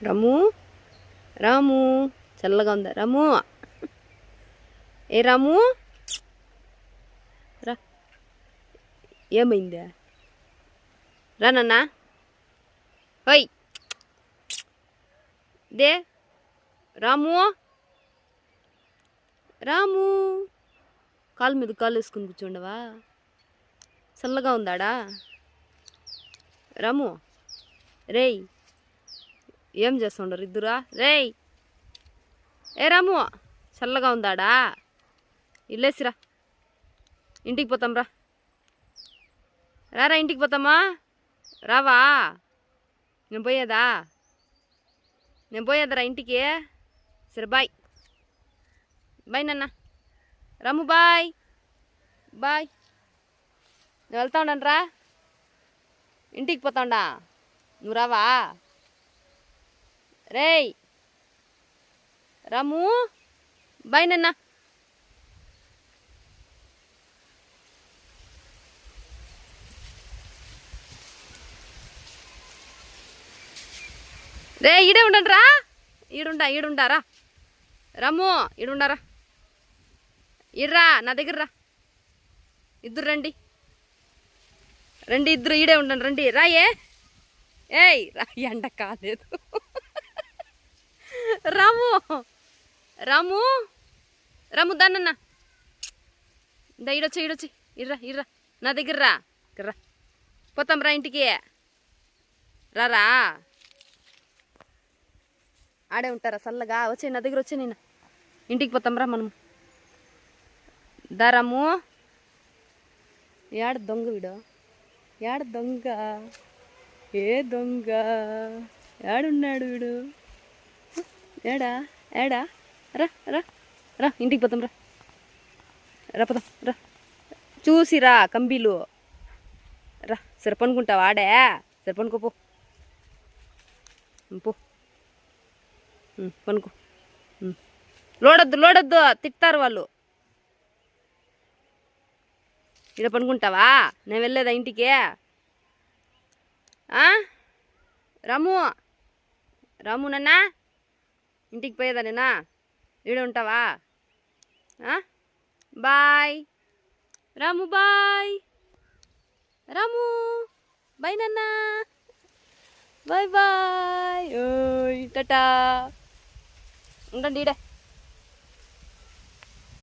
రాము రాము చల్లగా ఉందా రాము? ఏ రాము రా, ఏమైందా? రానన్నా హోయ్ దే రాము రాము కాలు మీద కాలు వేసుకుని కూర్చోండవా? చల్లగా ఉందాడా రాము? రేయ్ ఏం చేస్తుండరు ఇద్దరా? రేయ్ ఏ రాము చల్లగా ఉందాడా? ఇల్లేసిరా, ఇంటికి పోతాం రా. రారా ఇంటికి పోతామా? రావా? నేను పోయేదరా ఇంటికి. సరే బాయ్ బాయ్ నాన్న. రాము బాయ్ బాయ్. నేను వెళ్తా ఉన్నాను రా, ఇంటికి పోతాండా. నువ్వు రావా? రేయ్ రాము బాయ్ నాన్న. రే ఈడే ఉండండి రా, ఈడుండారా రాము, ఈడుండారా, ఈడ్రా నా దగ్గర రా. ఇద్దరు రండి ఇద్దరు ఈడే ఉండండి రండి. రాయే ఏయ్ రా, ఎండ కాలేదు. రాము రాము రాము దానన్న దా, ఈడొచ్చి ఇర్రా నా దగ్గర రా. పోతాం రా ఇంటికి. రారా, ఆడే ఉంటారా చల్లగా? వచ్చే నా దగ్గర వచ్చే, నేను ఇంటికి పోతాం రా మనము. దారాము యాడ దొంగ వీడు, యాడ దొంగ, ఏ దొంగ యాడున్నాడు వీడు? ఏడా ఏడా? రా రా రా, ఇంటికి పోతాం రా పోతాం రా. చూసిరా కంబీలు రా. సరే పనుకుంటావా ఆడే? సరే పనుకోపో పో, పనుకో. లోడొద్దు తిట్టారు వాళ్ళు. ఇక్కడ పనుకుంటావా? నేను వెళ్ళేదా ఇంటికి? రాము నాన్న, ఇంటికి పోయేదా నేనా? ఈడే ఉంటావా? బాయ్ రాము బాయ్ నాన్న. బాయ్ ఓయ్ టాటా. ఉండండి ఈడే.